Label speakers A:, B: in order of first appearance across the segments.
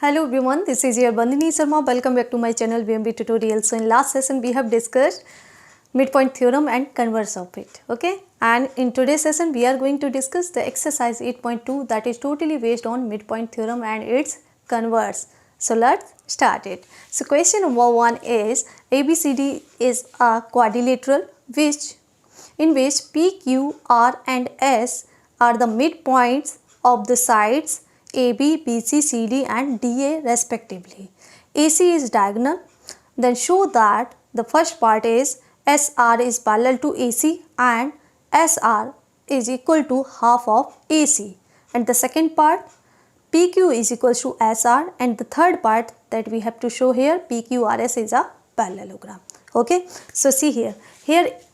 A: Hello everyone, this is your Bandhini Sharma. Welcome back to my channel BMB Tutorials. So in last session we have discussed midpoint theorem and converse of it. Okay, and in today's session we are going to discuss the exercise 8.2 that is totally based on midpoint theorem and its converse. So let's start it. So question number 1 is ABCD is a quadrilateral in which P, Q, R and S are the midpoints of the sides AB, BC, CD and DA respectively. AC is diagonal. Then show that the first part is SR is parallel to AC and SR is equal to half of AC. And the second part PQ is equals to SR, and the third part that we have to show here PQRS is a parallelogram. Okay, so see here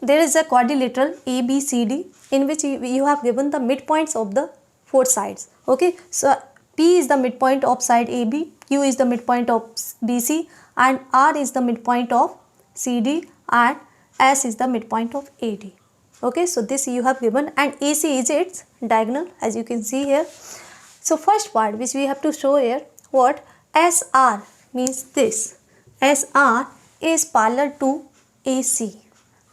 A: there is a quadrilateral ABCD in which you have given the midpoints of the four sides. Okay, so P is the midpoint of side AB, Q is the midpoint of BC and R is the midpoint of CD and S is the midpoint of AD. Okay, so this you have given, and AC is its diagonal as you can see here. So first part which we have to show here, what SR means, this SR is parallel to AC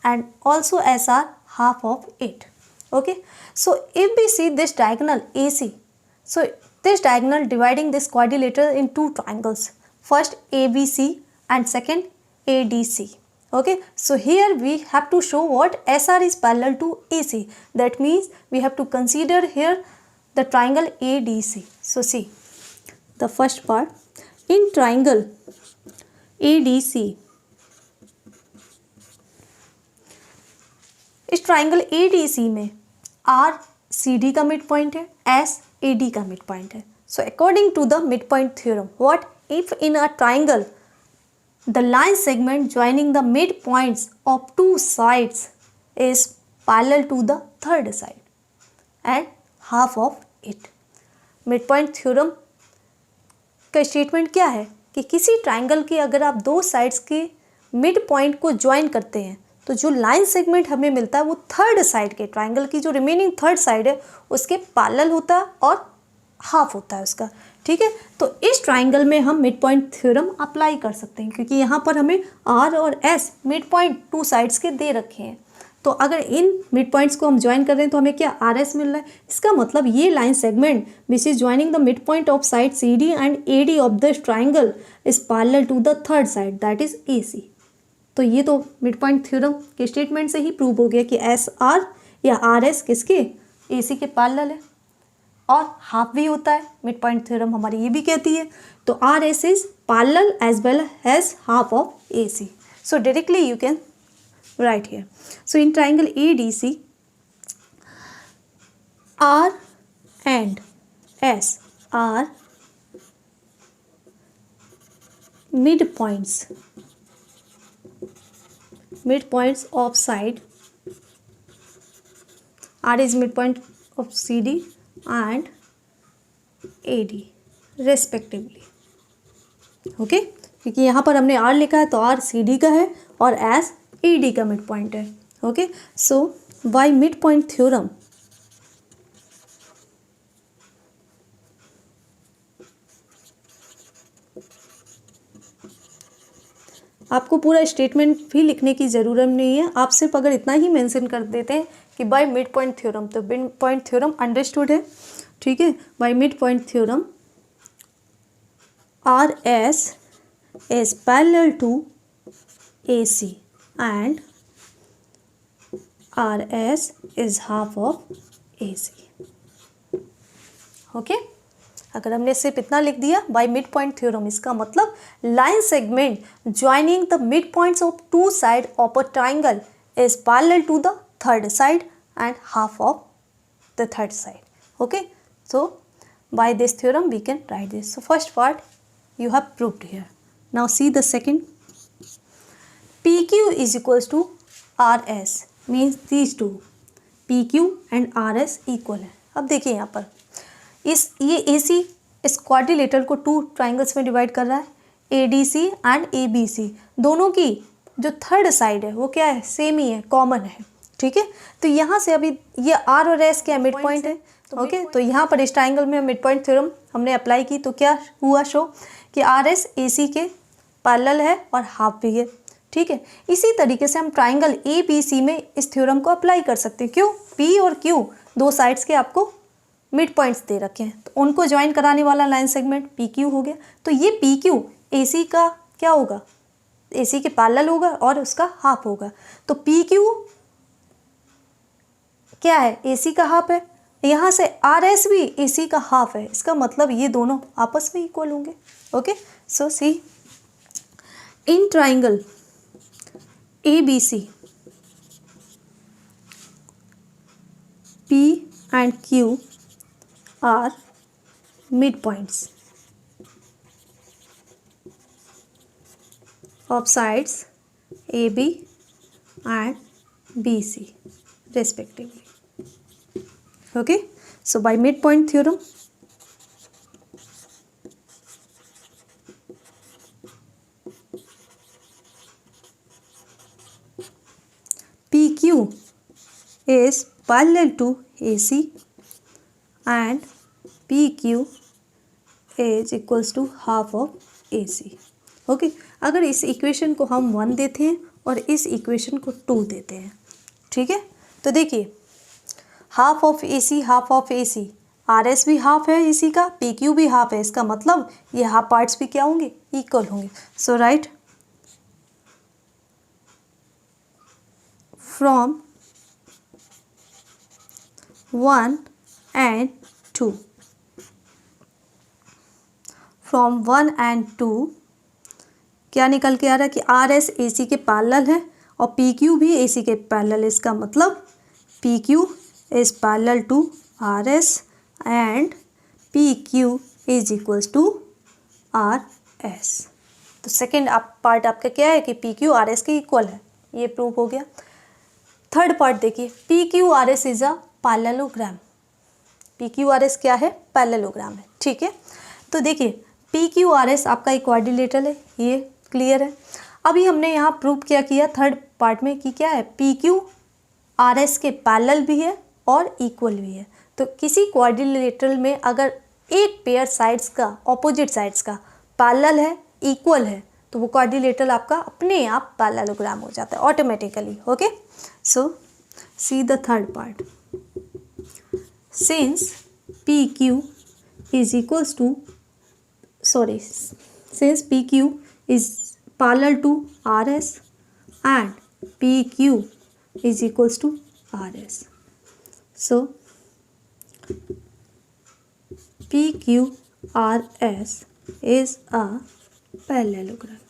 A: and also SR half of it. Okay, so if we see this diagonal AC, so this diagonal dividing this quadrilateral in two triangles, first ABC and second ADC. Okay, so here we have to show what SR is parallel to AC. That means we have to consider here the triangle ADC. So see the first part, in triangle ADC, इस triangle ADC में R CD का mid point है, S AD का mid point है. So according to the midpoint theorem, what if in a triangle the line segment joining the midpoints of two sides is parallel to the third side and half of it. midpoint theorem का statement क्या है कि किसी triangle के अगर आप दो sides के मिड पॉइंट को ज्वाइन करते हैं तो जो लाइन सेगमेंट हमें मिलता है वो थर्ड साइड के ट्राइंगल की जो रिमेनिंग थर्ड साइड है उसके पैरेलल होता है और हाफ होता है उसका. ठीक है, तो इस ट्राइंगल में हम मिड पॉइंट थ्योरम अप्लाई कर सकते हैं क्योंकि यहाँ पर हमें आर और S mid point two sides के दे रखे हैं. तो अगर इन मिड पॉइंट्स को हम ज्वाइन कर रहे हैं तो हमें क्या आर एस मिल रहा है. इसका मतलब ये line segment which is joining the mid point of side C D and A D of this triangle is parallel to the third side that is A C. तो ये तो मिड पॉइंट थ्योरम के statement से ही prove हो गया कि S R या आर एस किसके ए सी के पैरेलल है और हाफ भी होता है. मिड पॉइंट थ्योरम हमारी ये भी कहती है. तो R S is parallel as well as half of A C. So directly you can write here. So in triangle A D C R and S are midpoints of side. R is midpoint of CD and AD respectively. Okay, क्योंकि यहाँ पर हमने R लिखा है तो R CD का है और S AD का मिड पॉइंट है. Okay, so by mid point theorem आपको पूरा स्टेटमेंट भी लिखने की ज़रूरत नहीं है. आप सिर्फ अगर इतना ही मेंशन कर देते हैं कि बाय मिड पॉइंट थ्योरम, तो मिड पॉइंट थ्योरम अंडरस्टूड है. ठीक है, by mid point theorem R S is parallel to A C and R S is half of A C. Okay, अगर हमने सिर्फ इतना लिख दिया बाय मिड पॉइंट थ्योरम, इसका मतलब line segment joining the midpoints of two side of a triangle is parallel to the third side and half of the third side. Okay, so by this theorem we can write this. So first part you have proved here. Now see the second. PQ is equals to RS means these two PQ and RS equal है. अब देखिए यहाँ पर ये AC इस quadrilateral को two triangles में divide कर रहा है. ADC एंड ABC दोनों की जो थर्ड साइड है वो क्या है, सेम ही है, कॉमन है. ठीक है, तो यहाँ से अभी ये R और S क्या मिड पॉइंट है. ओके तो यहाँ पर इस ट्राइंगल में मिड पॉइंट थ्योरम हमने अप्लाई की तो क्या हुआ शो कि आर एस ए सी के पैरेलल है और हाफ भी है, ठीक है। इसी तरीके से हम ट्राइंगल ए बी सी में इस थ्योरम को अप्लाई कर सकते हैं। क्यों? पी और क्यू दो साइड्स के आपको मिड पॉइंट्स दे रखे हैं, तो उनको ज्वाइन कराने वाला लाइन सेगमेंट पी क्यू हो गया। तो ये पी क्यू ए सी का क्या होगा? ए सी के पैरेलल होगा और उसका हाफ होगा। तो पी क्यू क्या है? ए सी का हाफ है। यहाँ से आर एस भी ए सी का हाफ है, इसका मतलब ये दोनों आपस में इक्वल होंगे। Okay so see in triangle A B C P and Q are midpoints of sides AB and BC respectively. Okay, so by midpoint theorem PQ is parallel to AC and PQ is equals to half of AC. Okay अगर इस equation को हम 1 देते हैं और इस equation को 2 देते हैं, ठीक है, तो देखिए half of A C half of A C, R S भी हाफ है ए सी का, पी क्यू भी हाफ है, इसका मतलब ये हाफ पार्ट्स भी क्या होंगे? इक्वल होंगे। So right from 1 and 2, from 1 and 2 क्या निकल के आ रहा है कि आर एस ए सी के पैरेलल है और पी क्यू भी ए सी के पैरेलल है। इसका मतलब P Q is parallel to R S and P Q is equals to R S. तो सेकेंड पार्ट आपका क्या है कि पी क्यू आर एस के इक्वल है, ये प्रूव हो गया। थर्ड पार्ट देखिए P Q R S is a parallelogram. P Q R S क्या है? पैरेललोग्राम है, ठीक है। तो देखिए पी क्यू आर एस आपका एक क्वाड्रिलेटरल है, ये क्लियर है। अभी हमने यहाँ प्रूव क्या किया थर्ड पार्ट में कि क्या है? पी क्यू आर एस के पैरेलल भी है और इक्वल भी है। तो किसी क्वाड्रिलेटरल में अगर एक पेयर साइड्स का ऑपोजिट साइड्स का पैरेलल है, इक्वल है, तो वो क्वाड्रिलेटरल आपका अपने आप पैरेललोग्राम हो जाता है automatically. Okay so see the third part. Since P Q is equals to since PQ is parallel to RS and PQ is equals to RS. So PQRS is a parallelogram.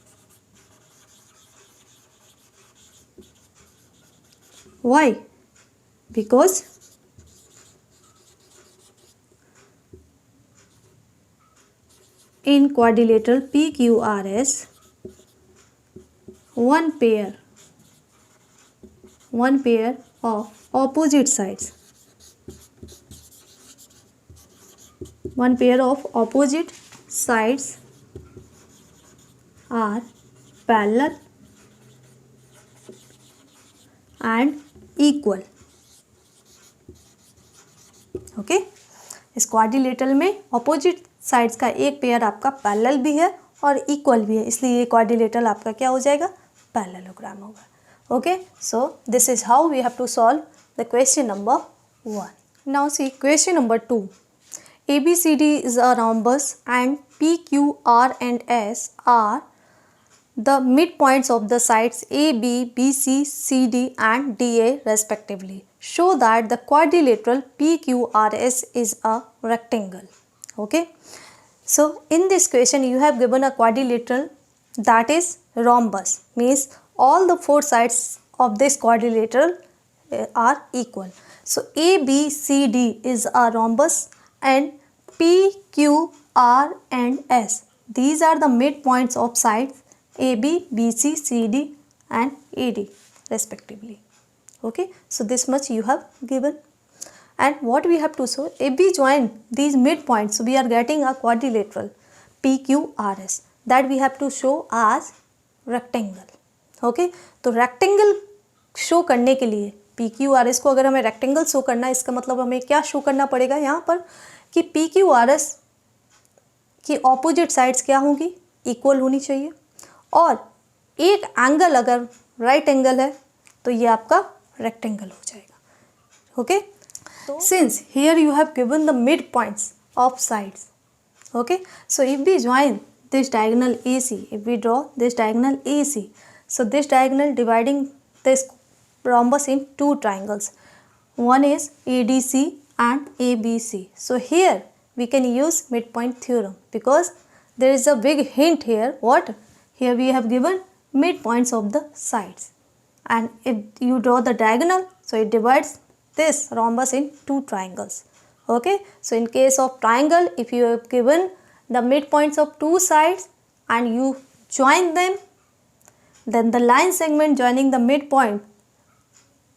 A: Why? Because in quadrilateral PQRS, one pair of opposite sides, are parallel and equal. Okay इस quadrilateral में opposite sides का एक pair आपका parallel भी है और equal भी है, इसलिए ये क्वाड्रिलेटरल आपका क्या हो जाएगा? पैरेललोग्राम होगा। Okay so this is how we have to solve the question number 1. Now see question number 2. ABCD is a rhombus and PQ, R and S are the midpoints of the sides AB, BC, CD and DA respectively. Show that the quadrilateral PQRS is a rectangle. Okay. So in this question you have given a quadrilateral that is rhombus, means all the four sides of this quadrilateral are equal. So ABCD is a rhombus and PQ, R and S, these are the midpoints of sides AB, BC, CD and AD respectively. Okay, so this much you have given. And what we have to show, if we join these midpoints, we are getting a quadrilateral PQRS that we have to show as rectangle. Okay, तो rectangle show करने के लिए P Q R S को अगर हमें rectangle show करना है, इसका मतलब हमें क्या शो करना पड़ेगा यहाँ पर कि पी क्यू आर एस की ऑपोजिट साइड्स क्या होंगी, इक्वल होनी चाहिए। और एक एंगल अगर राइट एंगल है तो ये आपका रेक्टेंगल हो जाएगा। Okay, since here you have given the midpoints of sides, okay, so if we join this diagonal AC, if we draw this diagonal AC, so this diagonal dividing this rhombus in two triangles, one is ADC and ABC. So here we can use midpoint theorem because there is a big hint here. What? Here we have given midpoints of the sides, and if you draw the diagonal, so it divides this rhombus in two triangles. Okay, so in case of triangle, if you have given the midpoints of two sides and you join them, then the line segment joining the midpoint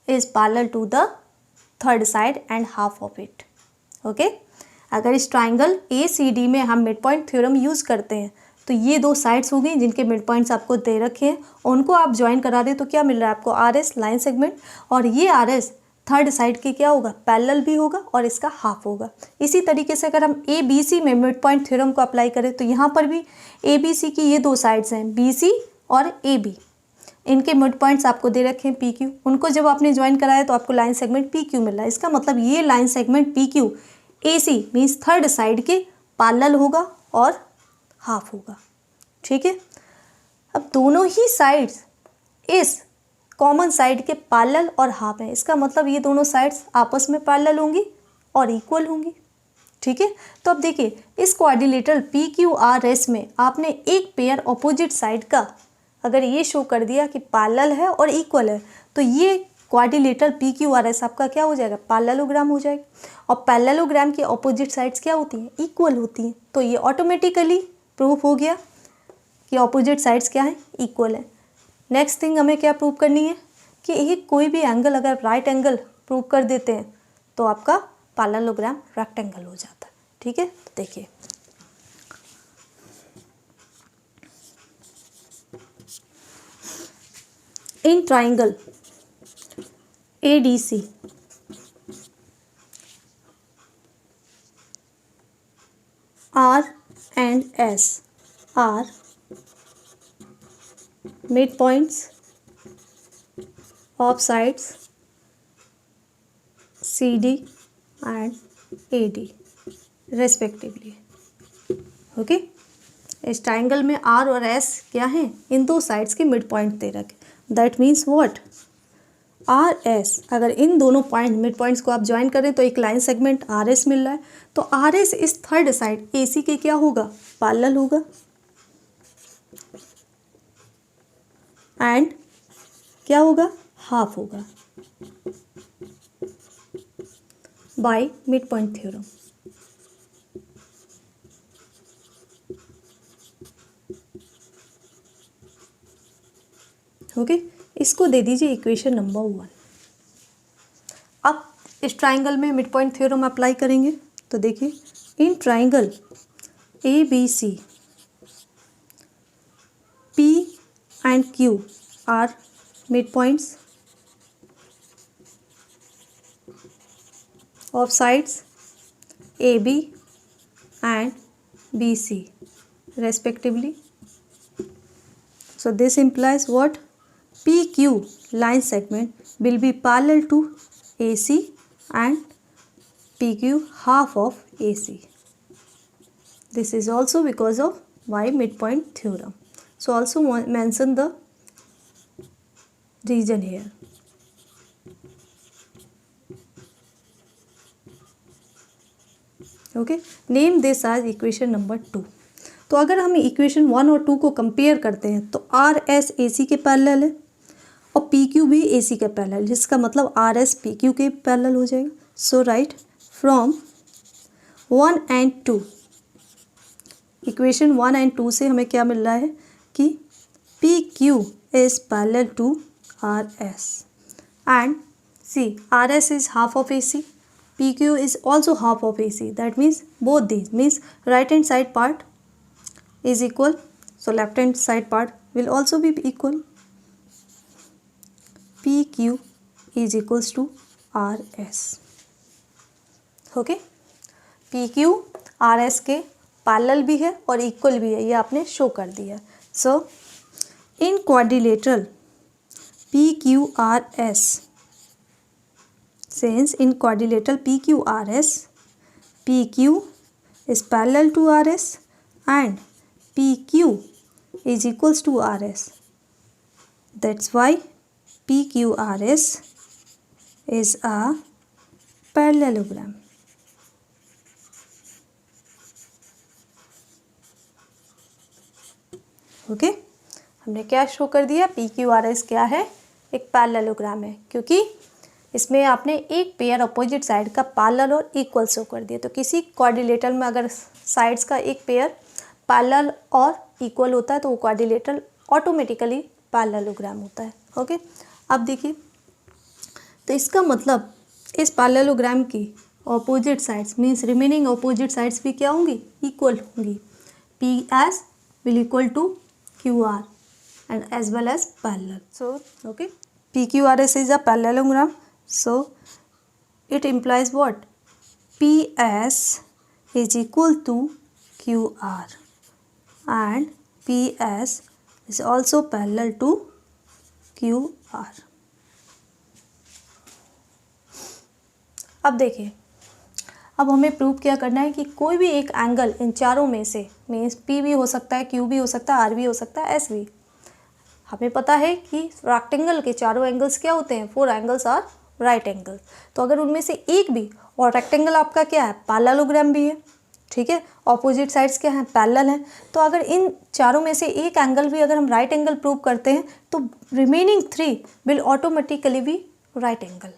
A: is parallel to the third side and half of it. Okay, अगर इस triangle ACD में हम midpoint theorem use करते हैं तो ये दो sides हो गई जिनके मिड पॉइंट्स आपको दे रखे हैं, उनको आप ज्वाइन करा दें तो क्या मिल रहा है आपको, RS लाइन सेगमेंट, और ये RS थर्ड साइड के क्या होगा, पैरेलल भी होगा और इसका हाफ होगा। इसी तरीके से अगर हम ABC में मिड पॉइंट थ्योरम को अप्लाई करें तो यहाँ पर भी ABC की ये दो साइड्स हैं BC और AB, इनके मिड पॉइंट्स आपको दे रखे हैं PQ, उनको जब आपने ज्वाइन कराया तो आपको लाइन सेगमेंट PQ मिल रहा है। इसका मतलब ये line segment PQ AC means third side के पैरेलल होगा और हाफ होगा। ठीक है, अब दोनों ही साइड्स इस कॉमन साइड के पैरेलल और हाफ है, इसका मतलब ये दोनों साइड्स आपस में पैरेलल होंगी और इक्वल होंगी। ठीक है, तो अब देखिए इस क्वाड्रिलेटरल PQRS में आपने एक पेयर ऑपोजिट साइड का अगर ये शो कर दिया कि पैरेलल है और इक्वल है तो ये क्वाड्रिलेटरल PQRS आपका क्या हो जाएगा, पैरेललोग्राम हो जाएगा। और पैरेललोग्राम की ऑपोजिट साइड्स क्या होती हैं, इक्वल होती हैं, तो ये ऑटोमेटिकली प्रूफ हो गया कि ऑपोजिट साइड्स क्या हैं, इक्वल है। नेक्स्ट थिंग हमें क्या प्रूव करनी है कि एक कोई भी एंगल अगर राइट एंगल प्रूव कर देते हैं तो आपका पैरेललोग्राम रेक्टेंगल हो जाता है। ठीक है, तो देखिए in triangle ADC R and S are midpoints of sides CD and AD respectively. Okay, इस ट्राइंगल में R और S क्या हैं, इन दो साइड्स के मिड पॉइंट दे रखे। दैट मीन्स व्हाट, RS अगर इन दोनों पॉइंट मिड पॉइंट्स को आप ज्वाइन करें तो एक लाइन सेगमेंट RS मिल रहा है, तो RS इस थर्ड साइड AC के क्या होगा, पैरेलल होगा एंड क्या होगा, हाफ होगा by mid point theorem. Okay, इसको दे दीजिए इक्वेशन नंबर 1। अब इस ट्राइंगल में मिड पॉइंट थ्योरम अप्लाई करेंगे तो देखिए in triangle ABC P and Q are midpoints of sides AB and BC respectively. So this implies what, PQ line segment will be parallel to AC and PQ half of AC. This is also because of Y midpoint theorem. So also mention the region here. Okay, name this as equation number 2. तो अगर हम equation 1 और 2 को compare करते हैं तो RS AC के parallel है और PQ भी AC के पैरेलल, जिसका मतलब RS PQ के पैरेलल हो जाएगा। So right from 1 and 2, equation 1 and 2 से हमें क्या मिल रहा है कि PQ is parallel to RS and see RS is half of AC, PQ is also half of AC. That means both these means right hand side part is equal, so left hand side part will also be equal. PQ is equals to R S. Okay, P Q R S के parallel भी है और equal भी है, ये आपने show कर दिया। So in quadrilateral P Q R S, since in quadrilateral PQRS, PQ is parallel to RS and PQ is equals to RS. That's why PQRS is a parallelogram. Okay, हमने क्या show कर दिया, PQRS क्या है, एक parallelogram है, क्योंकि इसमें आपने एक पेयर अपोजिट साइड का पैरेलल और इक्वल शो कर दिया। तो किसी क्वाड्रिलेटरल में अगर साइड्स का एक पेयर पैरेलल और इक्वल होता है तो वो क्वाड्रिलेटरल ऑटोमेटिकली पैरेललोग्राम होता है। ओके, अब देखिए, तो इसका मतलब इस पैरेललोग्राम की opposite sides means remaining opposite sides भी क्या होंगी, इक्वल होंगी। P S will equal to Q R and as well as parallel. So okay, P Q R S is a parallelogram. So it implies what? PS is equal to QR and PS is also parallel to QR. अब देखिए, अब हमें prove क्या करना है कि कोई भी एक एंगल इन चारों में से, मीन्स P भी हो सकता है, Q भी हो सकता है, R भी हो सकता है, S भी। हमें पता है कि रेक्टेंगल के चारों एंगल्स क्या होते हैं, 4 एंगल्स आर राइट एंगल। तो अगर उनमें से एक भी, और रेक्टेंगल आपका क्या है, पैरेललोग्राम भी है, ठीक है, ऑपोजिट साइड्स क्या हैं, पैरेलल हैं, तो अगर इन चारों में से एक एंगल भी अगर हम राइट एंगल प्रूव करते हैं तो remaining 3 will automatically be right angle.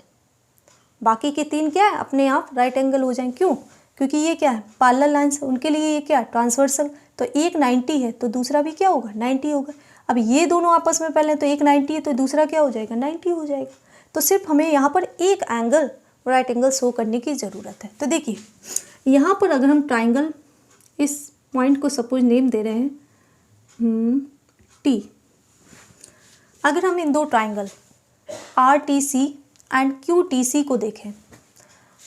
A: बाकी के 3 क्या है, अपने आप राइट एंगल हो जाएंगे। क्यों? क्योंकि ये क्या है, पैरेलल लाइंस, उनके लिए ये क्या है, ट्रांसवर्सल। तो एक 90 है तो दूसरा भी क्या होगा, 90 होगा। अब ये दोनों आपस में पहले, तो एक 90 है तो दूसरा क्या हो जाएगा, 90 हो जाएगा। तो सिर्फ हमें यहाँ पर एक एंगल राइट एंगल शो करने की ज़रूरत है। तो देखिए, यहाँ पर अगर हम ट्राइंगल, इस पॉइंट को सपोज नेम दे रहे हैं टी। अगर हम इन दो triangle R T C and Q T C को देखें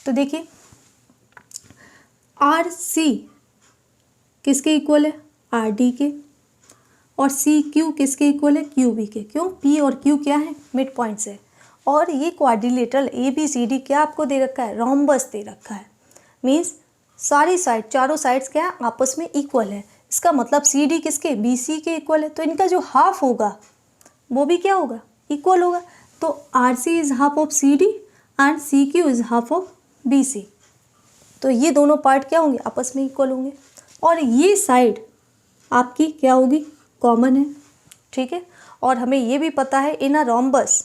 A: तो देखिए, आर सी किसके इक्वल है, आर डी के, और सी क्यू किसके इक्वल है, क्यू बी के। क्यों? पी और क्यू क्या है, मिड पॉइंट्स है। और ये quadrilateral A B C D क्या आपको दे रखा है, रोम्बस दे रखा है। मीन्स सारी साइड, चारों साइड्स क्या है, आपस में इक्वल है। इसका मतलब सी डी किसके, बी सी के इक्वल है। तो इनका जो हाफ होगा वो भी क्या होगा, इक्वल होगा। तो R C is half of C D and C Q is half of B C. तो ये दोनों पार्ट क्या होंगे, आपस में इक्वल होंगे। और ये साइड आपकी क्या होगी, कॉमन है, ठीक है। और हमें ये भी पता है in a rhombus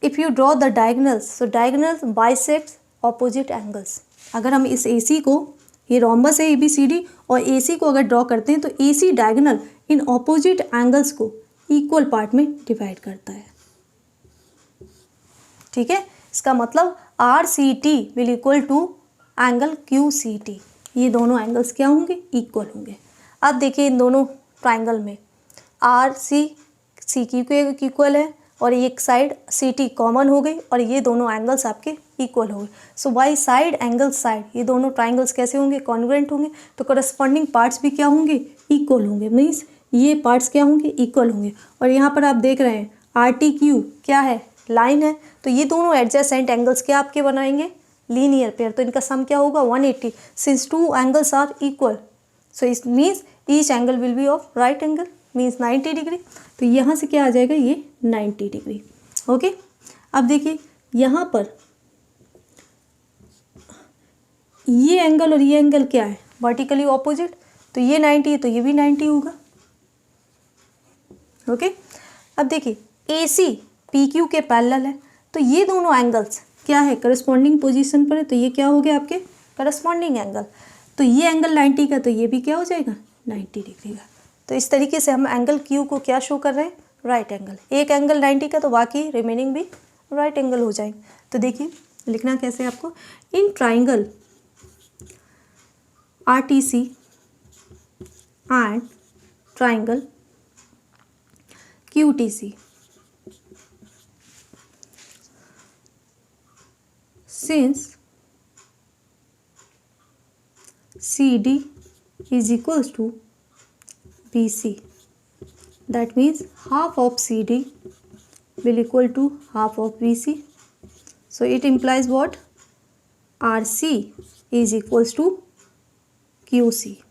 A: if you draw the diagonals, so diagonals bisects opposite angles. अगर हम इस AC को, ये रोम्बस है ABCD, और AC को अगर ड्रॉ करते हैं तो AC डायगोनल इन ऑपोजिट एंगल्स को इक्वल पार्ट में डिवाइड करता है, ठीक है। इसका मतलब RCT will equal to angle QCT। ये दोनों एंगल्स क्या होंगे, इक्वल होंगे। अब देखिए, इन दोनों ट्राइंगल में RC CQ के इक्वल है और एक साइड CT कॉमन हो गई और ये दोनों एंगल्स आपके इक्वल हो गए। So by side angle side ये दोनों ट्राइंगल्स कैसे होंगे, कॉन्ग्रुएंट होंगे। तो करस्पॉन्डिंग पार्ट्स भी क्या होंगे, इक्वल होंगे। मीन्स ये पार्ट्स क्या होंगे, इक्वल होंगे। और यहाँ पर आप देख रहे हैं RTQ क्या है, लाइन है। तो ये दोनों एडजेसेंट एंगल्स क्या आपके बनाएंगे, लीनियर पेयर। तो इनका सम क्या होगा, 180। Since 2 angles are equal, so it means each angle will be of right angle, means 90 degree. तो यहाँ से क्या आ जाएगा, ये 90 डिग्री। ओके, अब देखिए यहाँ पर ये एंगल और ये एंगल क्या है, वर्टिकली ऑपोजिट। तो ये 90 है तो ये भी 90 होगा। ओके, अब देखिए AC PQ के पैरेलल है, तो ये दोनों एंगल्स क्या है, करस्पॉन्डिंग पोजीशन पर है। तो ये क्या हो गया आपके करस्पॉन्डिंग एंगल। तो ये एंगल 90 का, तो ये भी क्या हो जाएगा, 90 डिग्री का। तो इस तरीके से हम एंगल Q को क्या शो कर रहे हैं, राइट एंगल। एक एंगल 90 का तो बाकी रिमेनिंग भी राइट एंगल हो जाएंगे। तो देखिए लिखना कैसे आपको, in triangle RTC and triangle QTC, since CD is equals to BC, that means half of CD will equal to half of BC. So it implies what? RC is equals to QC.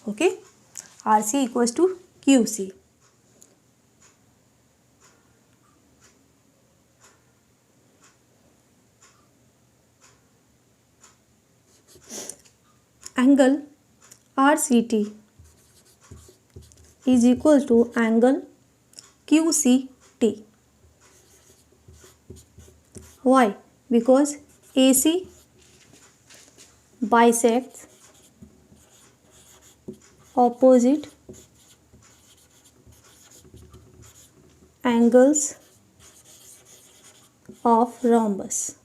A: Okay, RC equals to QC. Angle RCT is equal to angle QCT. Why? Because AC bisects opposite angles of rhombus.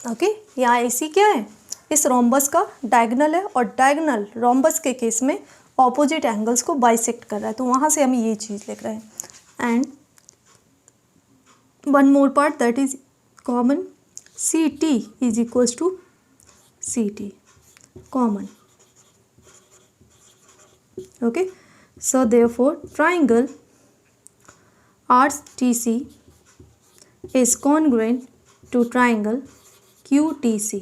A: Okay, यहाँ AC क्या है? इस rhombus का diagonal है और diagonal rhombus के case में opposite angles को बाइसेक्ट कर रहा है, तो वहाँ से हम ये चीज़ लिख रहे हैं. And one more part that is common, CT is equals to CT common. Okay, so therefore triangle RTC is congruent to triangle QTC.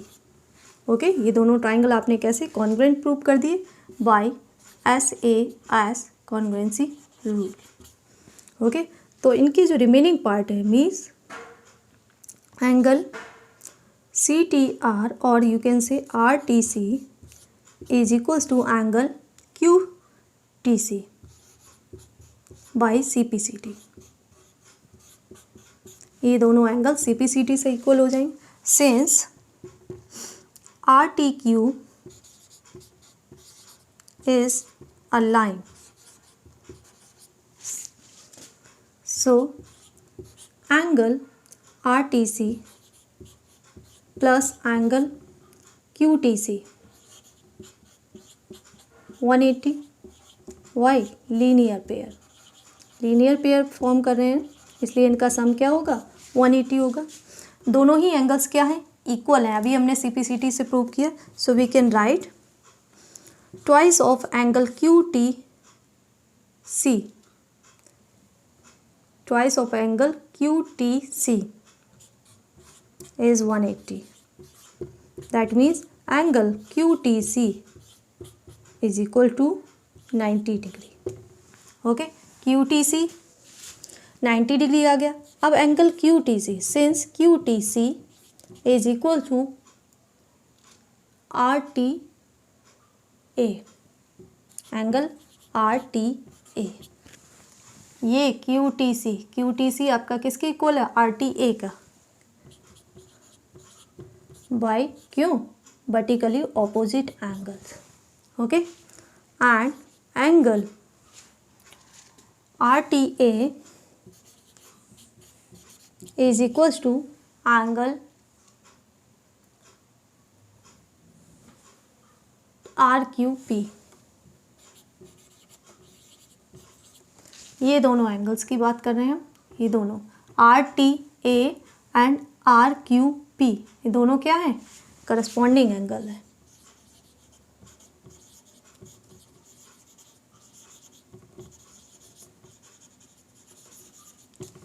A: Okay, ये दोनों ट्राइंगल आपने कैसे कॉन्ग्रुएंट प्रूव कर दिए? By SAS congruency rule. Okay, तो इनकी जो remaining part है मीन्स एंगल CTR और you can say RTC is equals to angle QTC by CPCT. ये दोनों एंगल CPCT से इक्वल हो जाएंगे. Since RTQ is a line, so angle RTC plus angle QTC 180. Why? Linear pair. Linear pair form कर रहे हैं इसलिए इनका सम क्या होगा? 180 होगा. दोनों ही एंगल्स क्या हैं? इक्वल हैं. अभी हमने CPCT से प्रूव किया. So we can write twice of angle QTC. Twice of angle QTC is 180. That means angle QTC is equal to 90 degree. Okay, QTC 90 degree आ गया. अब angle QTC, since QTC is equal to RTA, angle RTA. ये QTC आपका किसके equal है? RTA का. Bye क्यों? Vertically opposite angles. Okay, and angle RTA is equals to angle RQP. ये दोनों एंगल्स की बात कर रहे हैं हम. ये दोनों RTA एंड RQP, ये दोनों क्या है? करस्पॉन्डिंग एंगल है.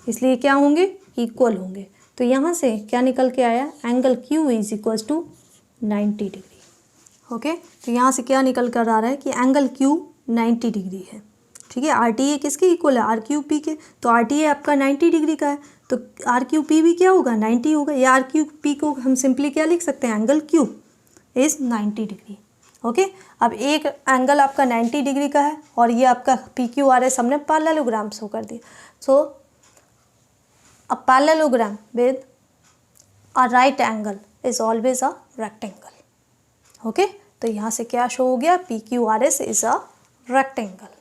A: इसलिए क्या होंगे? इक्वल होंगे. तो यहाँ से क्या निकल के आया? Angle Q is equals to 90 degree. Okay, तो यहाँ से क्या निकल कर आ रहा है कि एंगल Q 90 डिग्री है. ठीक है, RTA किसके इक्वल है? RQP के. तो RTA आपका 90 डिग्री का है, तो RQP भी क्या होगा? 90 होगा. या RQP को हम सिंपली क्या लिख सकते हैं? Angle Q is 90 degree. Okay, अब एक एंगल आपका 90 डिग्री का है और ये आपका PQRS हमने पैरेललोग्राम शो कर दिया. सो a parallelogram with a right angle is always a rectangle. Okay, तो यहाँ से क्या शो हो गया? PQRS is a rectangle.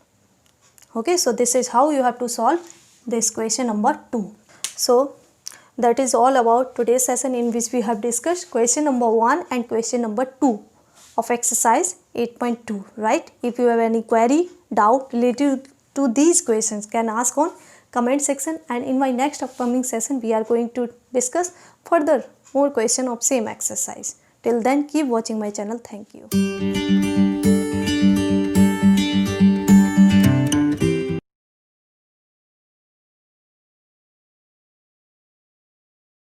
A: Okay, so this is how you have to solve this question number 2. So that is all about today's session in which we have discussed question number 1 and question number 2 of exercise 8.2, right? If you have any query, doubt related to these questions, can ask on comment section, and in my next upcoming session we are going to discuss further more question of same exercise. Till then, keep watching my channel. Thank you.